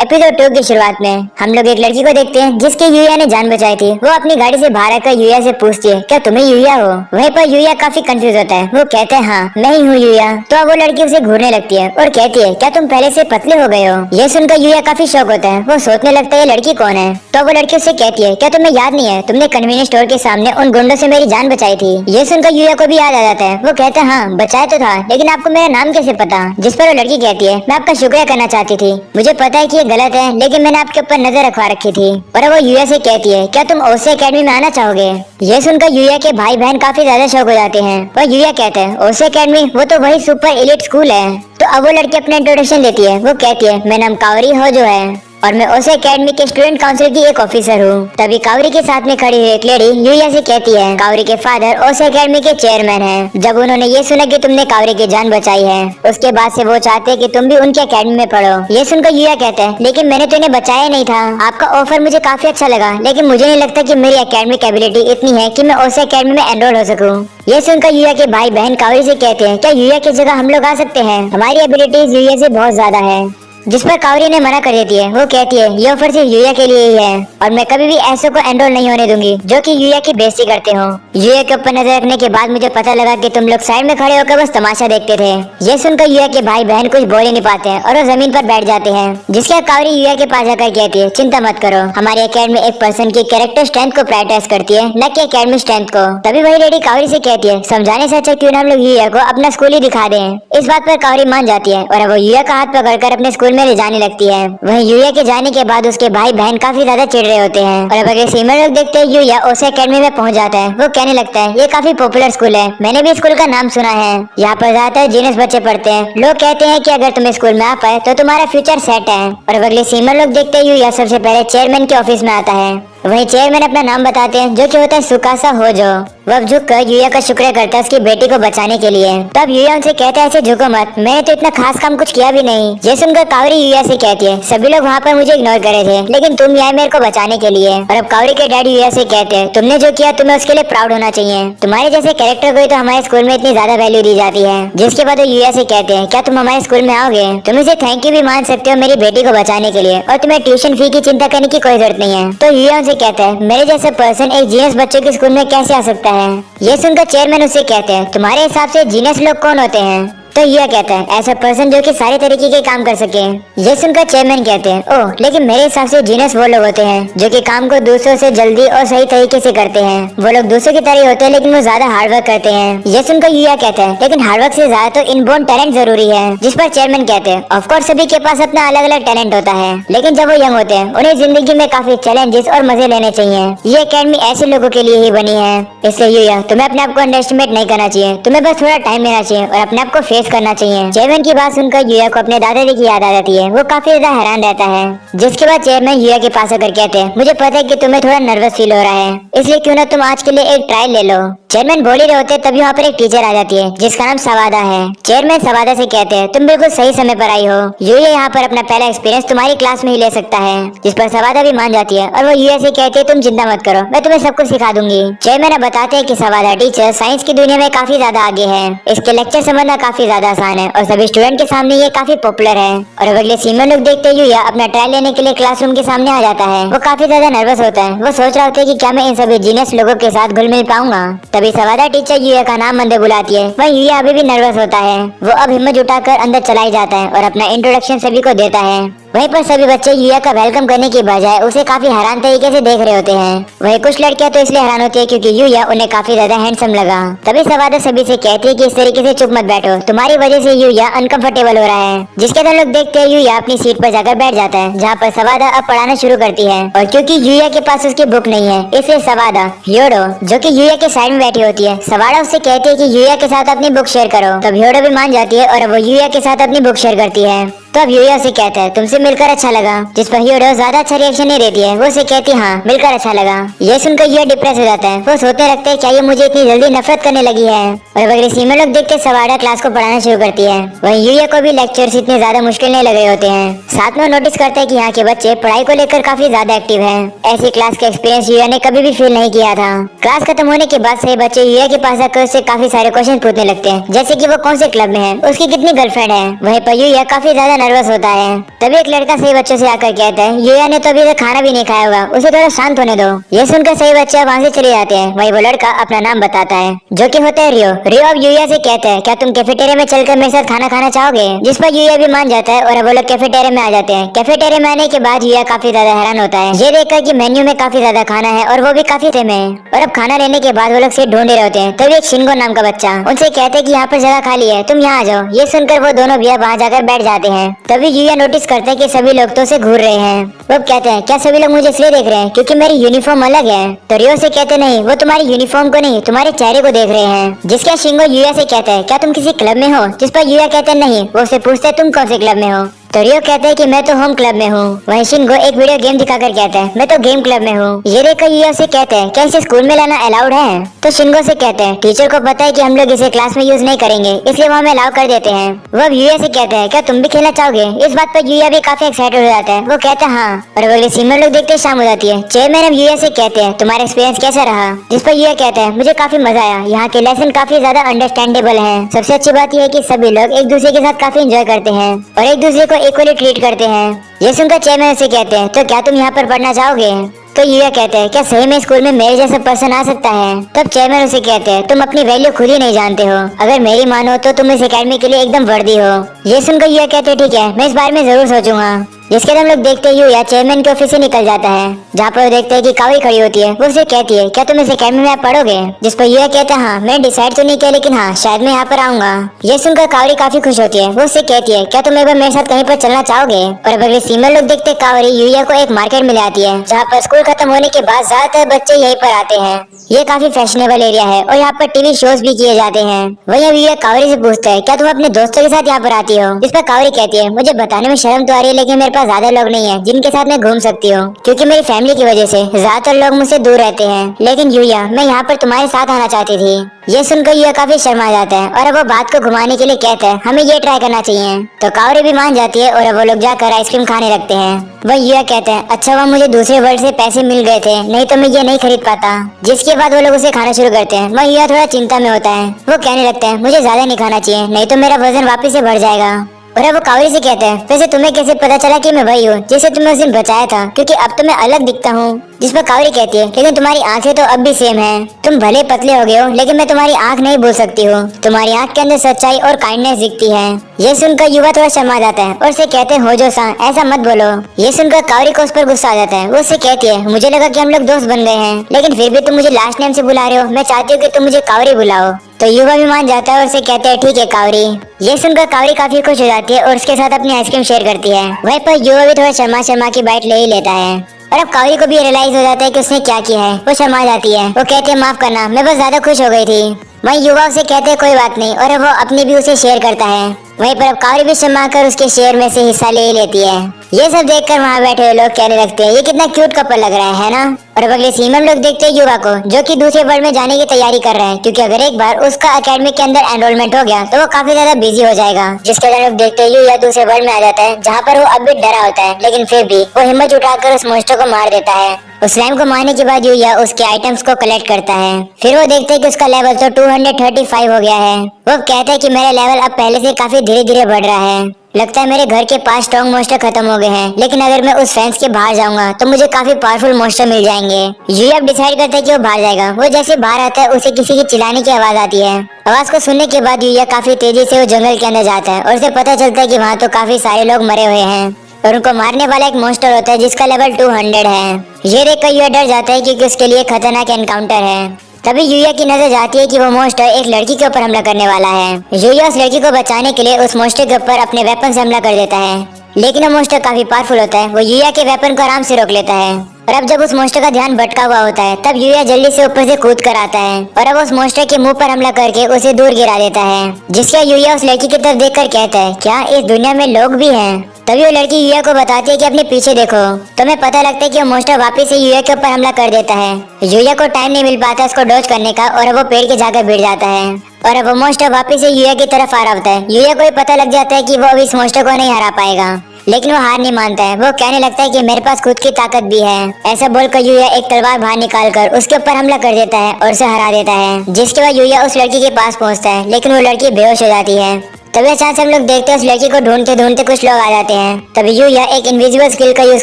Episode 2 की शुरुआत में हम लोग एक लड़की को देखते हैं जिसकी यूया ने जान बचाई थी। वो अपनी गाड़ी से बाहर आकर यूया से पूछती है, क्या तुम्हें यूया हो? वहीं पर यूया काफी कंफ्यूज होता है। वो कहते हैं हाँ मैं ही हूँ यूया। तो अब वो लड़की उसे घूरने लगती है और कहती है, क्या तुम पहले से पतले हो गए हो? ये सुनकर यूया काफी शौक होता है। वो सोचने लगता है ये लड़की कौन है। तो वो लड़की उससे कहती है, क्या तुम्हें याद नहीं है तुमने कन्वीनियंस स्टोर के सामने उन गुंडों से मेरी जान बचाई थी? ये सुनकर यूया को भी याद आ जाता है। वो कहता है हाँ बचाया तो था, लेकिन आपको मेरा नाम कैसे पता? जिस पर वो लड़की कहती है, मैं आपका शुक्रिया करना चाहती थी। मुझे पता है कि ये गलत है, लेकिन मैंने आपके ऊपर नजर रखवा रखी थी। और वो यूया से कहती है, क्या तुम ओसे एकेडमी में आना चाहोगे? ये सुनकर यूया के भाई बहन काफी ज्यादा शौक हो जाते हैं। और यूया कहते हैं, ओसे एकेडमी वो तो वही सुपर एलिट स्कूल है। तो अब वो लड़की अपना इंट्रोडक्शन देती है। वो कहती है, मेरा नाम कावरी हो जो है और मैं ओसे एकेडमी के स्टूडेंट काउंसिल की एक ऑफिसर हूँ। तभी कावरी के साथ में खड़ी हुई एक लेडी यूया से कहती है, कावरी के फादर ओसे एकेडमी के चेयरमैन हैं। जब उन्होंने ये सुना कि तुमने कावरी की जान बचाई है, उसके बाद से वो चाहते कि तुम भी उनके एकेडमी में पढ़ो। ये सुनकर यूया कहते हैं, लेकिन मैंने तो इन्हें बचाया नहीं था। आपका ऑफर मुझे काफी अच्छा लगा, लेकिन मुझे नहीं लगता कि मेरी एकेडमिक एबिलिटी इतनी है कि मैं ओसे एकेडमी में एनरोल हो सकूँ। ये सुनकर यूया के भाई बहन कावरी से कहते हैं, क्या यूया की जगह हम लोग आ सकते हैं? हमारी एबिलिटीज यूया से बहुत ज्यादा है। जिस पर कावरी ने मना कर देती है। वो कहती है, ये ऑफर सिर्फ यूया के लिए ही है और मैं कभी भी ऐसे को एनरोल नहीं होने दूंगी जो कि यूया की बेइज्जती करते हो। यूया के ऊपर नजर रखने के बाद मुझे पता लगा कि तुम लोग साइड में खड़े होकर बस तमाशा देखते थे। ये सुनकर यूया के भाई बहन कुछ बोल ही नहीं पाते हैं और वो जमीन पर बैठ जाते हैं। जिसके बाद कावरी यूया के पास जाकर कहती है, चिंता मत करो, हमारी एकेडमी एक पर्सन की कैरेक्टर स्ट्रेंथ को प्रायोरिटाइज करती है, न कि एकेडमिक स्ट्रेंथ को। तभी वही लेडी कावरी से कहती है, समझाने से अच्छा क्यों ना हम लोग यूया को अपना स्कूल ही दिखा दें। इस बात पर कावरी मान जाती है और वो यूया का हाथ पकड़कर अपने स्कूल में ले जाने लगती है। वहीं यूया के जाने के बाद उसके भाई बहन काफी ज्यादा चिढ़ रहे होते हैं। और अब अगर सीमर लोग देखते हैं यूया ओसे एकेडमी में पहुंच जाता है। वो कहने लगता है, ये काफी पॉपुलर स्कूल है, मैंने भी स्कूल का नाम सुना है, यहाँ पर ज्यादातर जीनियस बच्चे पढ़ते हैं। लोग कहते हैं कि अगर तुम स्कूल में आ पाए तो तुम्हारा फ्यूचर सेट है। और अब अगले सीमर लोग देखते हैं यूया सबसे पहले चेयरमैन के ऑफिस में आता है। वहीं चेयरमैन अपना नाम बताते हैं जो कि होता है सुकासा होजो। वो अब झुककर यूया का शुक्रिया करता है उसकी बेटी को बचाने के लिए। तब यूया उनसे कहता है, ऐसे झुको मत, मैंने तो इतना खास काम कुछ किया भी नहीं। ये सुनकर कावरी यूया से कहती है, सभी लोग वहाँ पर मुझे इग्नोर कर रहे थे, लेकिन तुम यहाँ मेरे को बचाने के लिए। और अब कावरी के डैडी यूया से कहते हैं, तुमने जो किया तुम्हें उसके लिए प्राउड होना चाहिए। तुम्हारे जैसे कैरेक्टर को ही तो हमारे स्कूल में इतनी ज्यादा वैल्यू दी जाती है। जिसके बाद वो यूया से कहते हैं, क्या तुम हमारे स्कूल में आओगे? तुम इसे थैंक यू भी मान सकते हो मेरी बेटी को बचाने के लिए, और तुम्हें ट्यूशन फी की चिंता करने की कोई जरूरत नहीं है। तो यूया उनसे कहता है, मेरे जैसा पर्सन एक जीनियस बच्चे के स्कूल में कैसे आ सकता है? ये सुनकर चेयरमैन उससे कहते हैं, तुम्हारे हिसाब से जीनियस लोग कौन होते हैं? तो यह कहता है, ऐसा पर्सन जो कि सारे तरीके के काम कर सके। ये सुनकर चेयरमैन कहते हैं, ओह लेकिन मेरे हिसाब से जीनियस वो लोग होते हैं जो कि काम को दूसरों से जल्दी और सही तरीके से करते हैं। वो लोग दूसरों की तरह होते हैं, लेकिन वो ज्यादा हार्डवर्क करते हैं। ये सुनकर यूया कहता है, लेकिन हार्डवर्क से ज्यादा तो इनबोर्न टैलेंट जरूरी है। जिस पर चेयरमैन कहते हैं, ऑफ कोर्स सभी के पास अपना अलग अलग टैलेंट होता है, लेकिन जब वो यंग होते हैं उन्हें जिंदगी में काफी चैलेंजेस और मजे लेने चाहिए। ये एकेडमी ऐसे लोगों के लिए ही बनी है। इसलिए यूया तुम्हें अपने आप को अंडरएस्टिमेट नहीं करना चाहिए, तुम्हें बस थोड़ा टाइम लेना चाहिए और अपने आप को फेस करना चाहिए। चेयरमैन की बात सुनकर यूया को अपने दादाजी की याद आ जाती है। वो काफी ज्यादा हैरान रहता है। जिसके बाद चेयरमैन यूया के पास आकर कहते हैं, मुझे पता है कि तुम्हें थोड़ा नर्वस फील हो रहा है, इसलिए क्यों ना तुम आज के लिए एक ट्रायल ले लो। चेयरमैन बोल ही रहे होते तभी वहाँ पर एक टीचर आ जाती है जिसका नाम सवादा है। चेयरमैन सवादा से कहते हैं, तुम बिल्कुल सही समय पर आई हो, यूया यहाँ पर अपना पहला एक्सपीरियंस तुम्हारी क्लास में ही ले सकता है। जिस पर सवादा भी मान जाती है और वो यूया से कहती है, तुम चिंता मत करो, मैं तुम्हें सब कुछ सिखा दूंगी। चेयरमैन अब बताते हैं कि सवादा टीचर साइंस की दुनिया में काफी ज्यादा आगे है, इसके लेक्चर समझना काफी ज्यादा आसान है और सभी स्टूडेंट के सामने ये काफी पॉपुलर है। और अब अगले सीनियर लोग देखते हैं यूया अपना ट्रायल लेने के लिए क्लासरूम के सामने आ जाता है। वो काफी ज्यादा नर्वस होता है। वो सोच रहा होता है कि क्या मैं इन सभी जीनियस लोगों के साथ घुल मिल पाऊंगा। तभी सवादा टीचर यूया का नाम अंदर बुलाती है। वह यूया अभी भी नर्वस होता है। वो अब हिम्मत जुटाकर अंदर चला ही जाता है और अपना इंट्रोडक्शन सभी को देता है। वहीं पर सभी बच्चे यूया का वेलकम करने की बजाय उसे काफी हैरान तरीके से देख रहे होते हैं। वहीं कुछ लड़कियां तो इसलिए हैरान होती है क्योंकि यूया उन्हें काफी ज्यादा हैंडसम लगा। तभी सवादा सभी से कहती है कि इस तरीके से चुप मत बैठो, तुम्हारी वजह से यूया अनकंफर्टेबल हो रहा है। जिसके बाद लोग देखते हैं यूया अपनी सीट पर जाकर बैठ जाता है, जहाँ पर सवादा अब पढ़ाना शुरू करती है। और क्योंकि यूया के पास उसकी बुक नहीं है, इसलिए सवादा ह्योडो जो कि यूया के साइड में बैठी होती है, सवादा उससे कहती है कि यूया के साथ अपनी बुक शेयर करो। तब ह्योडो भी मान जाती है और वो यूया के साथ अपनी बुक शेयर करती है। तो अब यूया से कहता है, तुमसे मिलकर अच्छा लगा। जिस पर ह्योडो ज्यादा अच्छा रिएक्शन नहीं देती है। वो उसे कहती है, हाँ मिलकर अच्छा लगा। ये सुनकर यूया डिप्रेस हो जाता है। वो सोचने लगता है, क्या ये मुझे इतनी जल्दी नफरत करने लगी है। और वगैरह सीनियर लोग देखते सवादा क्लास को पढ़ाना शुरू करती है। वहीं यूया को भी लेक्चर्स इतने ज्यादा मुश्किल नहीं लग रहे होते हैं। साथ में नोटिस करता है कि यहाँ के बच्चे पढ़ाई को लेकर काफी ज्यादा एक्टिव हैं। ऐसी क्लास का एक्सपीरियंस यूया ने कभी भी फील नहीं किया था। क्लास खत्म होने के बाद सभी बच्चे यूया के पास आकर उससे काफी सारे क्वेश्चन पूछने लगते हैं, जैसे कि वो कौन से क्लब में है, उसकी कितनी गर्लफ्रेंड है। वहीं पर यूया काफी ज्यादा नर्वस होता है। तभी एक लड़का सही बच्चों से आकर कहता है यूया ने तो अभी तक खाना भी नहीं खाया होगा, उसे थोड़ा शांत होने दो। ये सुनकर सही बच्चा वहाँ से चले जाते हैं। वही वो लड़का अपना नाम बताता है जो कि होता है रियो। रियो अब यूया से कहता है क्या तुम कैफेटेरिया में चलकर मेरे साथ खाना खाना चाहोगे, जिस पर यूया भी मान जाता है और अब वो लोग कैफेटेरिया में आ जाते हैं। कैफेटेरिया में आने के बाद यूया काफी ज्यादा हैरान होता है ये देखकर कि मेन्यू में काफी ज्यादा खाना है और वो भी काफी सेम है। और अब खाना लेने के बाद वो लोग सीट ढूंढ रहे होते हैं। तभी एक शिंगो नाम का बच्चा उनसे कहते हैं कि यहाँ पर जगह खाली है, तुम यहाँ आ जाओ। ये सुनकर वो दोनों भैया वहाँ जाकर बैठ जाते हैं। तभी यूया नोटिस करते हैं कि सभी लोग तो उसे घूर रहे हैं। वो कहते हैं क्या सभी लोग मुझे इसलिए देख रहे हैं क्योंकि मेरी यूनिफॉर्म अलग है। तो रियो से कहते नहीं, वो तुम्हारी यूनिफॉर्म को नहीं तुम्हारे चेहरे को देख रहे हैं। जिसका शिंगो यूया से कहता है क्या तुम किसी क्लब में हो, जिस पर यूया कहते नहीं। वो उसे पूछते है तुम कौन से क्लब में हो। तो रियो कहते हैं कि मैं तो होम क्लब में हूँ। वहीं शिंगो एक वीडियो गेम दिखाकर कहता है मैं तो गेम क्लब में हूँ। ये देखकर यूया से कहते हैं क्या इसे स्कूल में लाना अलाउड है। तो शिंगो से कहते हैं टीचर को पता है कि हम लोग इसे क्लास में यूज नहीं करेंगे, इसलिए वो हमें अलाउ कर देते हैं। वो अब यूया से कहते हैं क्या तुम भी खेलना चाहोगे। इस बात पर यूया भी काफी एक्साइटेड हो जाता है। वो कहता है हाँ। और वो सीनियर लोग देखते शाम हो जाती है। चेयरमैन अब यूया से कहते हैं तुम्हारा एक्सपीरियंस कैसा रहा, जिस पर यूया कहता है मुझे काफी मजा आया, यहाँ के लेसन काफी ज्यादा अंडरस्टैंडेबल है। सबसे अच्छी बात यह है कि सभी लोग एक दूसरे के साथ काफी एंजॉय करते हैं और एक दूसरे को इक्वली ट्रीट करते हैं। ये सुनकर चेयरमैन से कहते हैं तो क्या तुम यहाँ पर पढ़ना चाहोगे। तो यूया कहते हैं क्या सही में स्कूल में मेरे जैसा पर्सन आ सकता है। तब चेयरमैन उसे कहते हैं तुम अपनी वैल्यू खुद ही नहीं जानते हो, अगर मेरी मानो तो तुम इस एकेडमी के लिए एकदम वर्दी हो। ये सुनकर यूया कहते हैं ठीक है मैं इस बारे में जरूर सोचूंगा। जिसके हम लोग देखते हैं यूया चेयरमैन के ऑफिस से निकल जाता है, जहाँ पर वो देखते हैं कि कावरी खड़ी होती है। वो उसे कहती है क्या तुम इस एकेडमी में आप पढ़ोगे, जिस पर यूया कहता है हाँ मैंने डिसाइड तो नहीं किया लेकिन हाँ शायद मैं यहाँ पर आऊंगा। ये सुनकर कावरी काफी खुश होती है। वो उससे कहती है क्या तुम एक बार मेरे साथ कहीं पर चलना चाहोगे। और अब अगले सीनियर लोग देखते कावरी यूया को एक मार्केट में ले आती है, जहाँ पर स्कूल खत्म होने के बाद ज्यादातर बच्चे यहीं पर आते हैं। ये काफी फैशनेबल एरिया है और यहाँ पर टीवी शोज भी किए जाते हैं। वहीं अब यूया कावरी से पूछता है क्या तुम अपने दोस्तों के साथ यहाँ पर आती हो। इस पर कावरी कहती है मुझे बताने में शर्म तो आ रही है लेकिन मेरे पास ज्यादा लोग नहीं है जिनके साथ मैं घूम सकती हूँ, क्योंकि मेरी फैमिली की वजह से ज्यादातर लोग मुझसे दूर रहते हैं। लेकिन यूया मैं यहाँ पर तुम्हारे साथ आना चाहती थी। ये सुनकर यूया काफी शर्मा जाता है और अब वो बात को घुमाने के लिए कहता है हमें ये ट्राई करना चाहिए। तो कावरी भी मान जाती है और अब वो लोग जाकर आइसक्रीम खाने लगते हैं। वह यूया कहते हैं अच्छा वह मुझे दूसरे वर्ल्ड से पैसे मिल गए थे, नहीं तो मैं ये नहीं खरीद पाता। जिसके बाद वो लोग उसे खाना शुरू करते हैं। वह यूया थोड़ा चिंता में होता है। वो कहने लगता है मुझे ज्यादा नहीं खाना चाहिए, नहीं तो मेरा वजन वापस से बढ़ जाएगा। और अब वो कावरी से कहते हैं वैसे तुम्हें कैसे पता चला कि मैं वही हूँ जिसे तुमने उस दिन बचाया था, क्योंकि अब तो मैं अलग दिखता हूँ। जिस पर कावरी कहती है लेकिन तुम्हारी आंखें तो अब भी सेम है, तुम भले पतले हो गए हो लेकिन मैं तुम्हारी आंख नहीं भूल सकती हूँ, तुम्हारी आंख के अंदर सच्चाई और काइंडनेस दिखती है। ये सुनकर युवा थोड़ा शर्मा जाता है और उसे कहते हैं हो जो सा ऐसा मत बोलो। ये सुनकर कावरी को उस पर गुस्सा आ जाता है। वो उससे कहती है मुझे लगा कि हम लोग दोस्त बन गए हैं, लेकिन फिर भी तुम मुझे लास्ट नेम से बुला रहे हो, मैं चाहती हूँ कि तुम मुझे कावरी बुलाओ। तो युवा भी मान जाता है और उसे कहते हैं ठीक है कावरी। ये सुनकर कावरी काफी खुश हो जाती है और उसके साथ अपनी आइसक्रीम शेयर करती है। वहीं पर युवा भी थोड़ा शर्मा शर्मा की बाइट ले ही लेता है और अब कावरी को भी रियलाइज हो जाता है कि उसने क्या किया है। वो शर्मा जाती है। वो कहते हैं माफ करना, मैं बस ज्यादा खुश हो गई थी। वहीं युवा उसे कहते हैं कोई बात नहीं और अब वो अपनी भी उसे शेयर करता है। वहीं पर अब कावरी भी शर्मा कर उसके शेयर में से हिस्सा ले ही लेती है। ये सब देखकर वहाँ बैठे हुए लोग कहने लगते हैं ये कितना क्यूट कपल लग रहा है ना। और अब अगले सीन में लोग देखते हैं युवा को जो कि दूसरे वर्ल्ड में जाने की तैयारी कर रहे हैं, क्योंकि अगर एक बार उसका एकेडमी के अंदर एनरोलमेंट हो गया तो वो काफी ज्यादा बिजी हो जाएगा। जिसके अंदर लोग देखते हैं युवा दूसरे वर्ल्ड में आ जाता है, जहाँ पर वो अब भी डरा होता है, लेकिन फिर भी वो हिम्मत उठाकर उस मोस्टर को मार देता है। उस स्लैम को मारने के बाद यूया उसके आइटम्स को कलेक्ट करता है। फिर वो देखते हैं कि उसका लेवल तो 235 हो गया है। वो कहता है कि मेरा लेवल अब पहले से काफी धीरे धीरे बढ़ रहा है। लगता है मेरे घर के 5 स्ट्रॉन्ग मोस्टर खत्म हो गए हैं, लेकिन अगर मैं उस फेंस के बाहर जाऊंगा तो मुझे काफी पावरफुल मोस्टर मिल जाएंगे। यूया अब डिसाइड करता है कि वो बाहर जाएगा। वो जैसे बाहर आता है उसे किसी की चिल्लाने की आवाज आती है। आवाज को सुनने के बाद यूया काफी तेजी से वो जंगल के अंदर जाता है और उसे पता चलता है कि वहाँ तो काफी सारे लोग मरे हुए हैं और उनको मारने वाला एक मॉन्स्टर होता है जिसका लेवल 200 है। ये देखकर यूया डर जाता है क्योंकि उसके लिए खतरनाक एनकाउंटर है। तभी यूया की नजर जाती है कि वो मॉन्स्टर एक लड़की के ऊपर हमला करने वाला है। यूया उस लड़की को बचाने के लिए उस मॉन्स्टर के ऊपर अपने वेपन से हमला कर देता है, लेकिन वो मॉन्स्टर काफी पावरफुल होता है। वो यूया के वेपन को आराम से रोक लेता है और अब जब उस मॉन्स्टर का ध्यान भटका हुआ होता है तब यूया जल्दी से ऊपर से कूद कर आता है और अब उस मॉन्स्टर के मुंह पर हमला करके उसे दूर गिरा देता है। जिसका यूया उस लड़की की तरफ देखकर कहता है क्या इस दुनिया में लोग भी हैं। तभी वो लड़की यूया को बताती है कि अपने पीछे देखो। तुम्हें पता लगता है कि वो मॉन्स्टर वापस से यूया के ऊपर हमला कर देता है। यूया को टाइम नहीं मिल पाता उसको डॉज करने का और वो पेड़ के जाकर भिड़ जाता है और अब वो मॉन्स्टर वापस से यूया की तरफ आ रहा होता है। यूया को भी पता लग जाता है कि वो अभी इस मॉन्स्टर को नहीं हरा पाएगा, लेकिन वो हार नहीं मानता है। वो कहने लगता है कि मेरे पास खुद की ताकत भी है। ऐसा बोलकर यूया एक तलवार बाहर निकालकर उसके ऊपर हमला कर देता है और उसे हरा देता है। जिसके बाद यूया उस लड़की के पास पहुंचता है, लेकिन वो लड़की बेहोश हो जाती है। तभी अचानक से हम लोग देखते हैं उस लड़की को ढूंढते ढूंढते कुछ लोग आ जाते हैं। तभी यूया एक इनविजिबल स्किल का यूज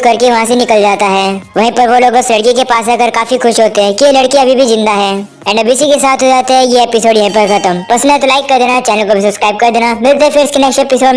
करके वहाँ से निकल जाता है। वहीं पर वो लोग उस लड़की के पास आकर काफी खुश होते हैं कि ये लड़की अभी भी जिंदा है। एंड अब इसी के साथ हो जाता है ये एपिसोड यहीं पर खत्म। पसंद है तो लाइक कर देना, चैनल को भी सब्सक्राइब कर देना। मिलते हैं फिर इसके नेक्स्ट एपिसोड में।